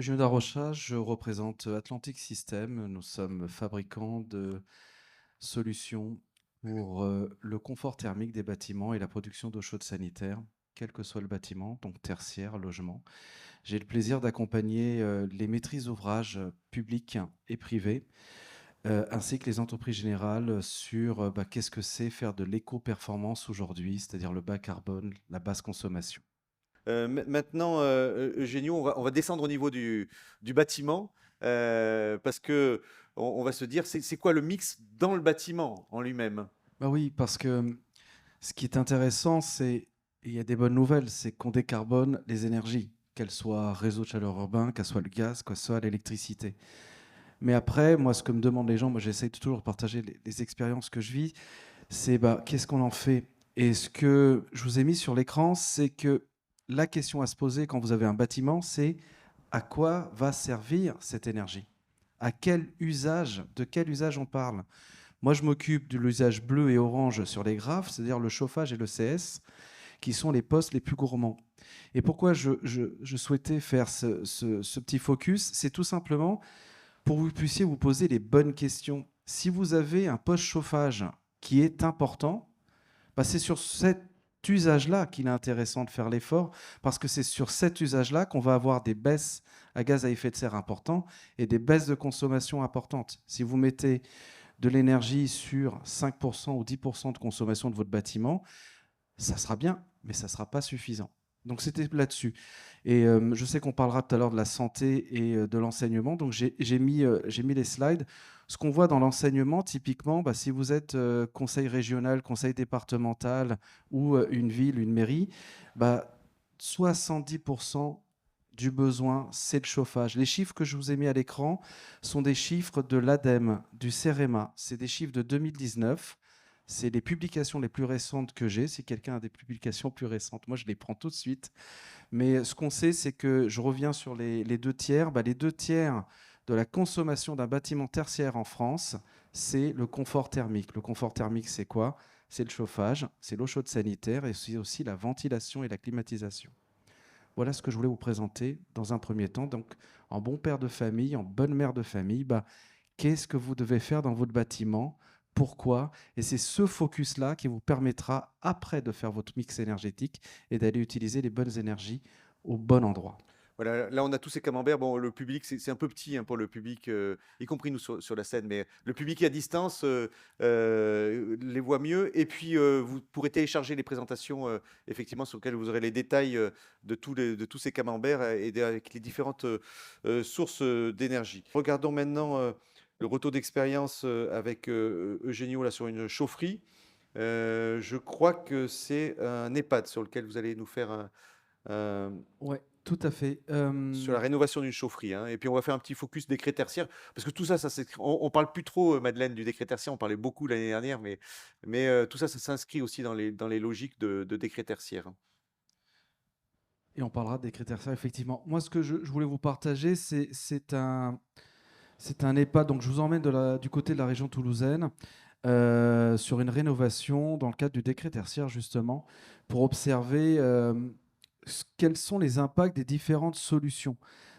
Julien Darocha, je représente Atlantic Systems. Nous sommes fabricants de solutions pour le confort thermique des bâtiments et la production d'eau chaude sanitaire, quel que soit le bâtiment, donc tertiaire, logement. J'ai le plaisir d'accompagner les maîtrises d'ouvrage publics et privés, ainsi que les entreprises générales sur qu'est-ce que c'est faire de l'éco-performance aujourd'hui, c'est-à-dire le bas carbone, la basse consommation. Maintenant, Eugenio, on va descendre au niveau du bâtiment parce que on va se dire, c'est quoi le mix dans le bâtiment en lui-même? Bah oui, parce que ce qui est intéressant, c'est il y a des bonnes nouvelles, c'est qu'on décarbone les énergies, qu'elles soient réseau de chaleur urbain, qu'elles soient le gaz, qu'elles soient l'électricité. Mais après, moi, ce que me demandent les gens, moi, j'essaie de toujours partager les expériences que je vis, c'est qu'est-ce qu'on en fait? Et ce que je vous ai mis sur l'écran, c'est que la question à se poser quand vous avez un bâtiment, c'est à quoi va servir cette énergie? À quel usage? De quel usage on parle? Moi, je m'occupe de l'usage bleu et orange sur les graphes, c'est-à-dire le chauffage et le CS, qui sont les postes les plus gourmands. Et pourquoi je souhaitais faire ce petit focus, c'est tout simplement pour que vous puissiez vous poser les bonnes questions. Si vous avez un poste chauffage qui est important, c'est sur cet usage-là qu'il est intéressant de faire l'effort, parce que c'est sur cet usage-là qu'on va avoir des baisses à gaz à effet de serre importantes et des baisses de consommation importantes. Si vous mettez de l'énergie sur 5% ou 10% de consommation de votre bâtiment, ça sera bien, mais ça ne sera pas suffisant. Donc c'était là-dessus. Et je sais qu'on parlera tout à l'heure de la santé et de l'enseignement. Donc j'ai mis les slides. Ce qu'on voit dans l'enseignement, typiquement, si vous êtes conseil régional, conseil départemental ou une ville, une mairie, 70% du besoin, c'est le chauffage. Les chiffres que je vous ai mis à l'écran sont des chiffres de l'ADEME, du CEREMA. C'est des chiffres de 2019. C'est les publications les plus récentes que j'ai. Si quelqu'un a des publications plus récentes, moi je les prends tout de suite. Mais ce qu'on sait, c'est que je reviens sur les deux tiers. Les deux tiers de la consommation d'un bâtiment tertiaire en France, c'est le confort thermique. Le confort thermique, c'est quoi? C'est le chauffage, c'est l'eau chaude sanitaire et c'est aussi la ventilation et la climatisation. Voilà ce que je voulais vous présenter dans un premier temps. Donc, en bon père de famille, en bonne mère de famille, qu'est-ce que vous devez faire dans votre bâtiment? Pourquoi? Et c'est ce focus-là qui vous permettra après de faire votre mix énergétique et d'aller utiliser les bonnes énergies au bon endroit. Voilà, là, on a tous ces camemberts. Bon, le public, c'est un peu petit pour le public, y compris nous sur la scène, mais le public qui est à distance les voit mieux. Et puis, vous pourrez télécharger les présentations, effectivement, sur lesquelles vous aurez les détails de tous ces camemberts avec les différentes sources d'énergie. Regardons maintenant le retour d'expérience avec Eugenio là, sur une chaufferie. Je crois que c'est un EHPAD sur lequel vous allez nous faire un, Ouais, tout à fait. sur la rénovation d'une chaufferie, hein. Et puis on va faire un petit focus décret tertiaire, parce que tout ça, on parle plus trop, Madeleine, du décret tertiaire. On parlait beaucoup l'année dernière, mais tout ça, ça s'inscrit aussi dans les logiques de décret tertiaire, hein. Et on parlera des critères ça, effectivement. Moi, ce que je voulais vous partager, c'est un EHPAD. Donc, je vous emmène du côté de la région toulousaine sur une rénovation dans le cadre du décret tertiaire, justement, pour observer quels sont les impacts des différentes solutions.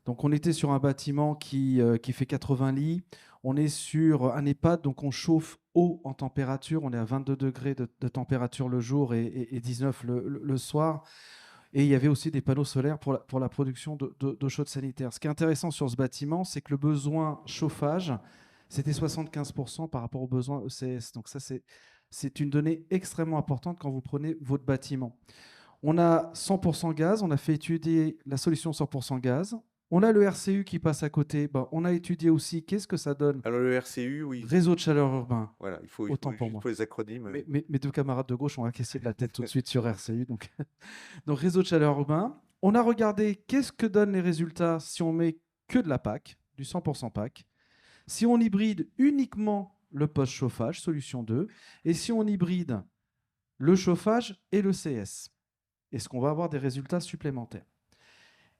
Donc, on était sur un bâtiment qui fait 80 lits. On est sur un EHPAD, donc on chauffe haut en température. On est à 22 degrés de température le jour et 19 le soir. Et il y avait aussi des panneaux solaires pour la production d'eau chaude sanitaire. Ce qui est intéressant sur ce bâtiment, c'est que le besoin chauffage, c'était 75% par rapport aux besoins ECS. Donc ça, c'est une donnée extrêmement importante quand vous prenez votre bâtiment. On a 100% gaz, on a fait étudier la solution 100% gaz. On a le RCU qui passe à côté. On a étudié aussi qu'est-ce que ça donne. Alors le RCU, oui, Réseau de chaleur urbain, voilà, autant pour il moi. faut les acronymes. Mes deux camarades de gauche ont incaissé de la tête tout de suite sur RCU. Donc réseau de chaleur urbain. On a regardé qu'est-ce que donnent les résultats si on met que de la PAC, du 100% PAC, si on hybride uniquement le post-chauffage, solution 2, et si on hybride le chauffage et le CS. Est-ce qu'on va avoir des résultats supplémentaires?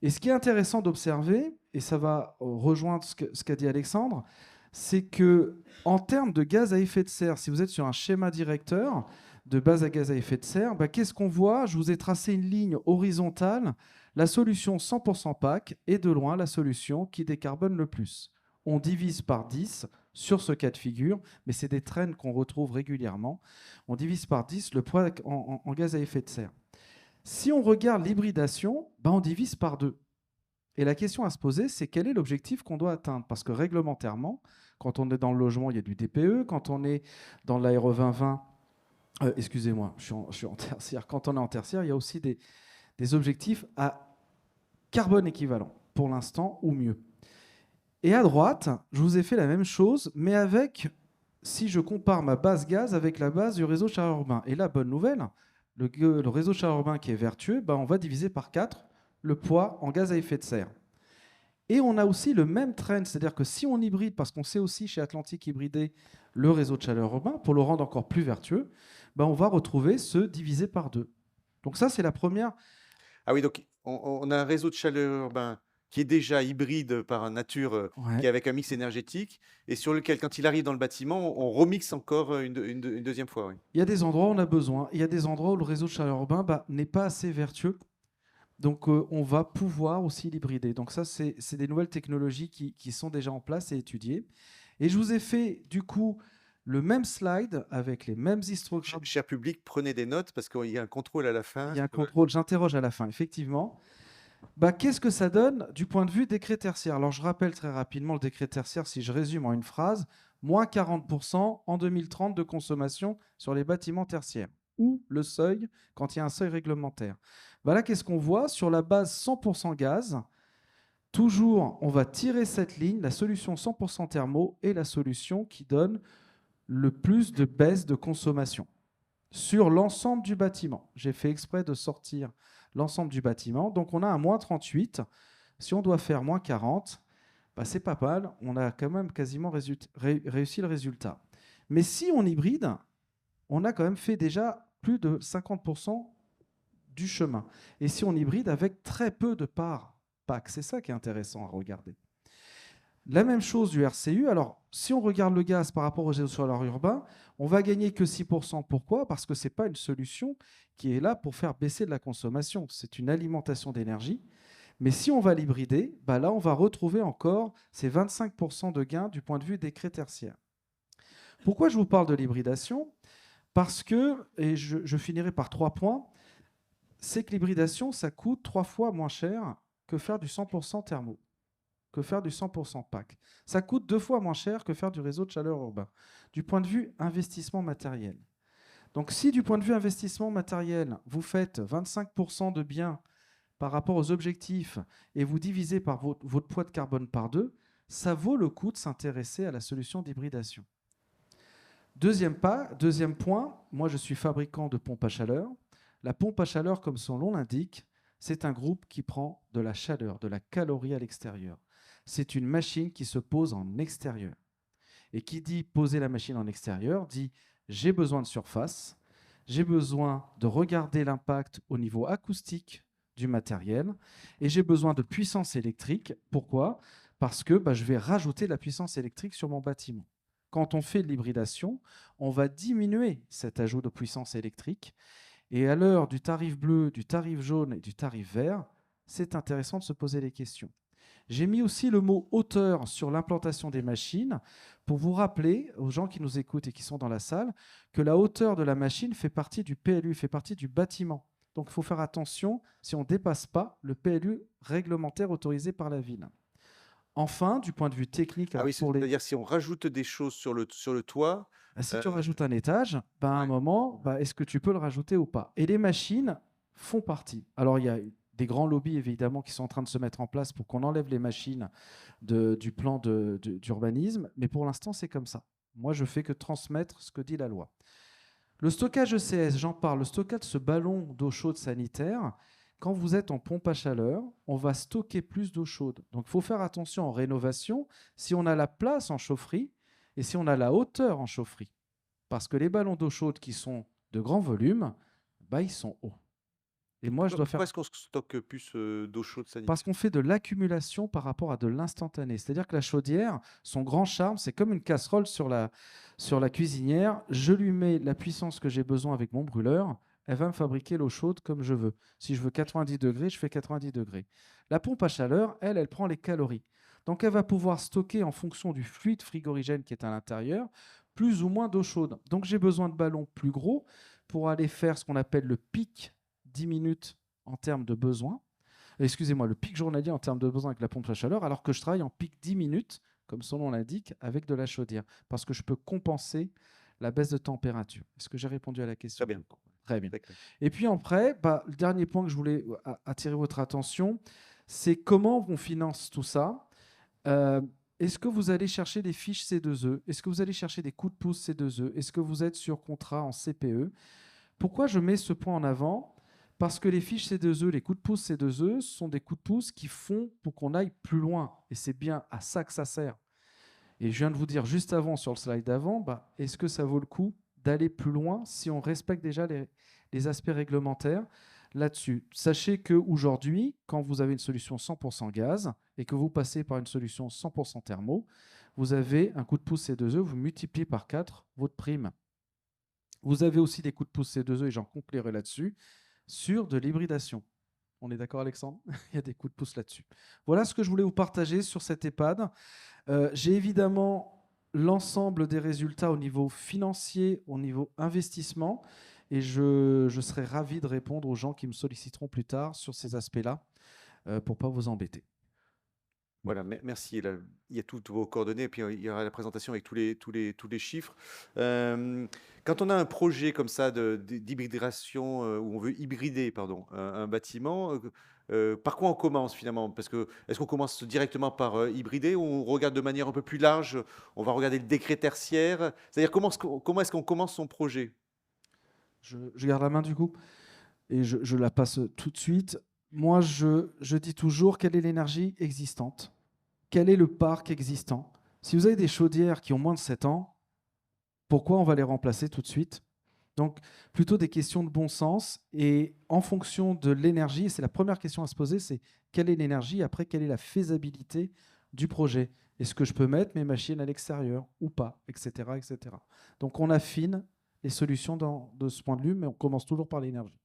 Et ce qui est intéressant d'observer, et ça va rejoindre ce qu'a dit Alexandre, c'est que en termes de gaz à effet de serre, si vous êtes sur un schéma directeur de base à gaz à effet de serre, qu'est-ce qu'on voit? Je vous ai tracé une ligne horizontale. La solution 100% PAC est de loin la solution qui décarbone le plus. On divise par 10 sur ce cas de figure, mais c'est des trends qu'on retrouve régulièrement. On divise par 10 le poids en gaz à effet de serre. Si on regarde l'hybridation, on divise par 2. Et la question à se poser, c'est quel est l'objectif qu'on doit atteindre? Parce que réglementairement, quand on est dans le logement, il y a du DPE. Quand on est dans l'aéro 2020, excusez-moi, je suis en tertiaire. Quand on est en tertiaire, il y a aussi des objectifs à carbone équivalent, pour l'instant, ou mieux. Et à droite, je vous ai fait la même chose, mais avec, si je compare ma base gaz avec la base du réseau chaleur urbain. Et la bonne nouvelle, le réseau chaleur urbain qui est vertueux, on va diviser par 4 le poids en gaz à effet de serre. Et on a aussi le même trend, c'est-à-dire que si on hybride, parce qu'on sait aussi chez Atlantique hybrider le réseau de chaleur urbain, pour le rendre encore plus vertueux, on va retrouver ce divisé par 2. Donc ça, c'est la première. Ah oui, donc on a un réseau de chaleur urbain qui est déjà hybride par nature, qui est avec un mix énergétique, et sur lequel, quand il arrive dans le bâtiment, on remixe encore une deuxième fois. Oui. Il y a des endroits où on a besoin. Il y a des endroits où le réseau de chaleur urbain n'est pas assez vertueux. Donc, on va pouvoir aussi l'hybrider. Donc ça, c'est des nouvelles technologies qui sont déjà en place et étudiées. Et je vous ai fait, du coup, le même slide avec les mêmes histogrammes. Cher public, prenez des notes parce qu'il y a un contrôle à la fin. Il y a un contrôle, j'interroge à la fin, effectivement. Qu'est-ce que ça donne du point de vue décret tertiaire? Alors, je rappelle très rapidement le décret tertiaire, si je résume en une phrase, moins 40% en 2030 de consommation sur les bâtiments tertiaires, ou le seuil quand il y a un seuil réglementaire. Là, qu'est-ce qu'on voit? Sur la base 100% gaz, toujours, on va tirer cette ligne, la solution 100% thermo est la solution qui donne le plus de baisse de consommation sur l'ensemble du bâtiment. J'ai fait exprès de sortir l'ensemble du bâtiment. Donc, on a un moins 38. Si on doit faire moins 40, c'est pas mal. On a quand même quasiment réussi le résultat. Mais si on hybride, on a quand même fait déjà plus de 50% du chemin. Et si on hybride avec très peu de parts PAC, c'est ça qui est intéressant à regarder. La même chose du RCU. Alors, si on regarde le gaz par rapport au réseau solaire urbain, on va gagner que 6%. Pourquoi? Parce que ce n'est pas une solution qui est là pour faire baisser de la consommation. C'est une alimentation d'énergie. Mais si on va l'hybrider, là, on va retrouver encore ces 25% de gains du point de vue décret tertiaire. Pourquoi je vous parle de l'hybridation? Parce que, et je finirai par 3 points, c'est que l'hybridation, ça coûte 3 fois moins cher que faire du 100% thermo, que faire du 100% PAC. Ça coûte 2 fois moins cher que faire du réseau de chaleur urbain, du point de vue investissement matériel. Donc si du point de vue investissement matériel, vous faites 25% de biens par rapport aux objectifs et vous divisez par votre poids de carbone par 2, ça vaut le coup de s'intéresser à la solution d'hybridation. Deuxième point, moi je suis fabricant de pompes à chaleur. La pompe à chaleur, comme son nom l'indique, c'est un groupe qui prend de la chaleur, de la calorie à l'extérieur. C'est une machine qui se pose en extérieur. Et qui dit poser la machine en extérieur, dit j'ai besoin de surface, j'ai besoin de regarder l'impact au niveau acoustique du matériel, et j'ai besoin de puissance électrique. Pourquoi? Parce que je vais rajouter de la puissance électrique sur mon bâtiment. Quand on fait de l'hybridation, on va diminuer cet ajout de puissance électrique. Et à l'heure du tarif bleu, du tarif jaune et du tarif vert, c'est intéressant de se poser les questions. J'ai mis aussi le mot hauteur sur l'implantation des machines pour vous rappeler, aux gens qui nous écoutent et qui sont dans la salle, que la hauteur de la machine fait partie du PLU, fait partie du bâtiment. Donc il faut faire attention si on ne dépasse pas le PLU réglementaire autorisé par la ville. Enfin, du point de vue technique... c'est-à-dire si on rajoute des choses sur le toit... Si tu rajoutes un étage, à un moment, est-ce que tu peux le rajouter ou pas? Et les machines font partie. Alors, il y a des grands lobbies, évidemment, qui sont en train de se mettre en place pour qu'on enlève les machines du plan d'urbanisme, mais pour l'instant, c'est comme ça. Moi, je fais que transmettre ce que dit la loi. Le stockage ECS, j'en parle. Le stockage de ce ballon d'eau chaude sanitaire, quand vous êtes en pompe à chaleur, on va stocker plus d'eau chaude. Donc, il faut faire attention en rénovation, si on a la place en chaufferie, et si on a la hauteur en chaufferie. Parce que les ballons d'eau chaude qui sont de grand volume, ils sont hauts. Et moi, je dois faire... Pourquoi est-ce qu'on stocke plus d'eau chaude sanitaire? Parce qu'on fait de l'accumulation par rapport à de l'instantané. C'est-à-dire que la chaudière, son grand charme, c'est comme une casserole sur la cuisinière. Je lui mets la puissance que j'ai besoin avec mon brûleur. elle va me fabriquer l'eau chaude comme je veux. Si je veux 90 degrés, je fais 90 degrés. La pompe à chaleur, elle prend les calories. Donc elle va pouvoir stocker en fonction du fluide frigorigène qui est à l'intérieur, plus ou moins d'eau chaude. Donc j'ai besoin de ballons plus gros pour aller faire ce qu'on appelle le pic 10 minutes en termes de besoin. Excusez-moi, le pic journalier en termes de besoin avec la pompe à chaleur, alors que je travaille en pic 10 minutes, comme son nom l'indique, avec de la chaudière, parce que je peux compenser la baisse de température. Est-ce que j'ai répondu à la question? Très bien. Très bien. Très clair. Et puis après, le dernier point que je voulais attirer votre attention, c'est comment on finance tout ça. Est-ce que vous allez chercher des fiches C2E? Est-ce que vous allez chercher des coups de pouce C2E? Est-ce que vous êtes sur contrat en CPE? Pourquoi je mets ce point en avant? Parce que les fiches C2E, les coups de pouce C2E, sont des coups de pouce qui font pour qu'on aille plus loin. Et c'est bien à ça que ça sert. Et je viens de vous dire juste avant, sur le slide d'avant, est-ce que ça vaut le coup d'aller plus loin si on respecte déjà les aspects réglementaires là-dessus? Sachez qu'aujourd'hui, quand vous avez une solution 100% gaz et que vous passez par une solution 100% thermo, vous avez un coup de pouce C2E, vous multipliez par 4 votre prime. Vous avez aussi des coups de pouce C2E, et j'en conclurai là-dessus, sur de l'hybridation. On est d'accord, Alexandre? Il y a des coups de pouce là-dessus. Voilà ce que je voulais vous partager sur cette EHPAD. J'ai évidemment l'ensemble des résultats au niveau financier, au niveau investissement, et je serai ravi de répondre aux gens qui me solliciteront plus tard sur ces aspects-là pour ne pas vous embêter. Voilà, merci. Là, il y a toutes vos coordonnées, et puis il y aura la présentation avec tous les chiffres. Quand on a un projet comme ça d'hybridation, où on veut hybrider pardon, un bâtiment, par quoi on commence finalement? Parce que est-ce qu'on commence directement par hybrider, ou on regarde de manière un peu plus large, on va regarder le décret tertiaire? C'est-à-dire comment est-ce qu'on commence son projet? Je garde la main du coup, et je la passe tout de suite. Moi, je dis toujours, quelle est l'énergie existante? Quel est le parc existant? Si vous avez des chaudières qui ont moins de 7 ans, pourquoi on va les remplacer tout de suite? Donc, plutôt des questions de bon sens. Et en fonction de l'énergie, c'est la première question à se poser, c'est quelle est l'énergie? Après, quelle est la faisabilité du projet? Est-ce que je peux mettre mes machines à l'extérieur ou pas, etc., etc. Donc, on affine les solutions de ce point de vue, mais on commence toujours par l'énergie.